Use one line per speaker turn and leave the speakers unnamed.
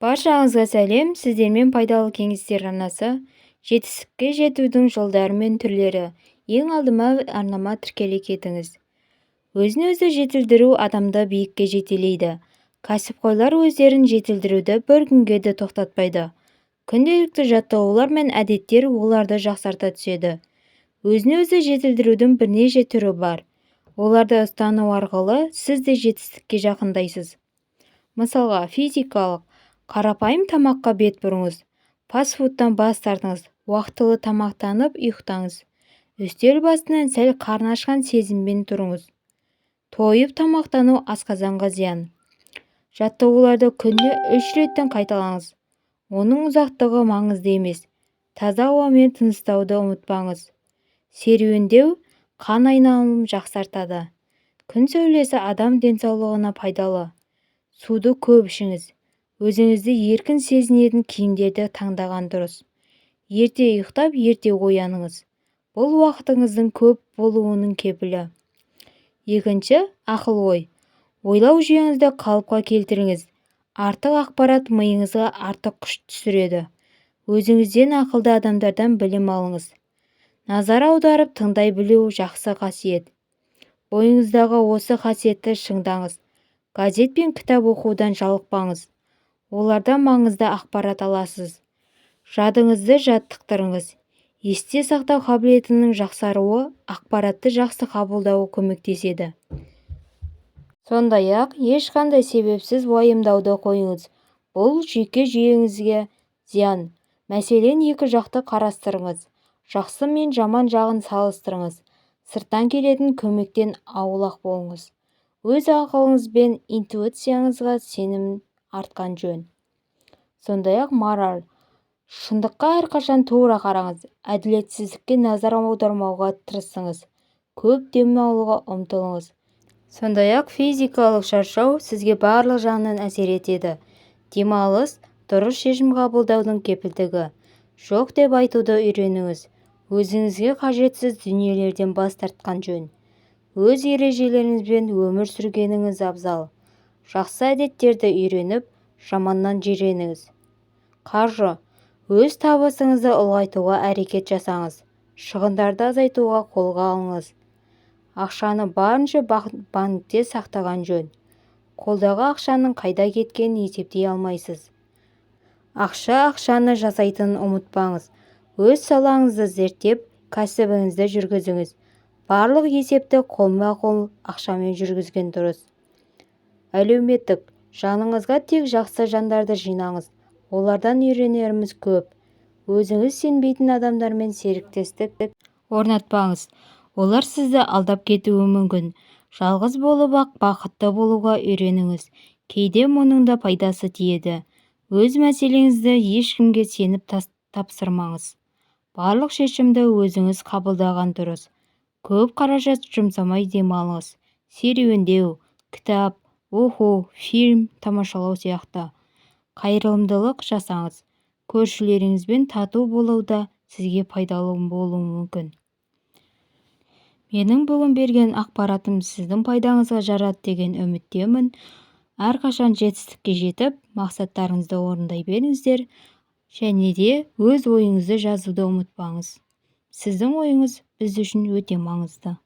Баршаңызға сәлем, сіздермен пайдалы кеңестер арнасы, жетістікке жетудің жолдары мен түрлері. Ең алдыма арнама тіркеле кетіңіз. Өзін-өзі жетілдіру адамды биікке жетелейді. Кәсіпқойлар өздерін жетілдіруді бір күнге де тоқтатпайды. Күнделікті жаттығулар мен әдеттер оларды жақсарта түседі. Өзін-өзі жетілдірудің бірнеше түрі бар. Оларды ұстану арқылы сіз де жетістікке жақындайсыз. Мысалға, физикалық, қарапайым тамаққа бет бұрыңыз, фастфудтан бас тартыңыз, уақытылы тамақтанып ұйықтаңыз. Үстел басынан сәл қарны ашқан сезіммен тұрыңыз. Тойып тамақтану асқазанға зиян. Жаттығуларды күнде 3 реттен қайталаңыз. Оның ұзақтығы маңызды емес. Таза ауамен тыныстауды ұмытпаңыз. Серуендеу қан айналымын жақсартады. Күн сәулесі адам денсаулығына пайдалы. Суды көп ішіңіз. Өзіңізді еркін сезінетін киімдерді таңдаған дұрыс. Ерте ұйықтап, ерте ояныңыз. Бұл уақытыңыздың көп болуының кепілі. Екінші, ақыл-ой. Ойлау жүйеңізді қалыпқа келтіріңіз. Артық ақпарат миыңызға артық күш түсіреді. Өзіңізден ақылды адамдардан білім алыңыз. Назар аударып тыңдай білу жақсы қасиет. Бойыңыздағы осы қасиетті шыңдаңыз. Газет пен кітап оқудан жалықпаңыз. Олардан маңызды ақпарат аласыз. Жадыңызды жаттықтырыңыз. Есте сақтау қабілетінің жақсаруы ақпаратты жақсы қабылдауға көмектеседі. Сондай-ақ, ешқандай себепсіз уайымдауды қойыңыз. Бұл жүйке жүйеңізге зиян. Мәселен, екі жақты қарастырыңыз. Жақсы мен жаман жағын салыстырыңыз. Сырттан келетін көмектен аулақ болыңыз. Өз ақылыңыз бен интуицияңызға сенім артқан жөн. Сондай-ақ, мораль. Шындыққа әрқашан тура қараңыз. Әділетсіздікке назар аудармауға тырысыңыз. Көп демалуға ұмтылыңыз. Сондай-ақ, физикалық шаршау сізге барлық жағынан әсер етеді. Демалыс дұрыс шешім қабылдаудың кепілдігі. Жоқ деп айтуды үйреніңіз. Өзіңізге қажетсіз дүниелерден бас тартқан жөн. Өз ережелеріңізбен өмір сүргеніңіз абзал. Жақсы әдеттерді үйреніп, жаманнан жиреніңіз. Қаржы. Өз табысыңызды ұлғайтуға әрекет жасаңыз. Шығындарды азайтуға қолға алыңыз. Ақшаны барынша банкте сақтаған жөн. Қолдағы ақшаның қайда кеткенін есептей алмайсыз. Ақшаны жасайтынын ұмытпаңыз. Өз салаңызды зерттеп, кәсібіңізді жүргізіңіз. Барлық есепті қолма-қол ақшамен жүргізген дұрыс. Әлеуметтік. Жаныңызға тек жақсы жандарды жинаңыз. Олардан үйренеріміз көп. Өзіңіз сенбейтін адамдармен серіктестік орнатпаңыз. Олар сізді алдап кетуі мүмкін. Жалғыз болып ақ бақытты болуға үйреніңіз. Кейде мұның да пайдасы тиеді. Өз мәселеңізді ешкімге сеніп тапсырмаңыз. Барлық шешімді өзіңіз қабылдаған дұрыс. Көп қаражат жұмсамай демалыңыз. Серуендеу, кітап, оқу, фильм тамашалау сияқты. Қайырымдылық жасаңыз. Көршілеріңізбен тату болуда сізге пайдалы болуы мүмкін. Менің бүгін берген ақпаратым сіздің пайдаңызға жарады деген үміттемін. Әрқашан жетістікке жетіп, мақсаттарыңызды орындай беріңіздер. Және де өз ойыңызды жазуды ұмытпаңыз. Сіздің ойыңыз біз үшін өте маңызды.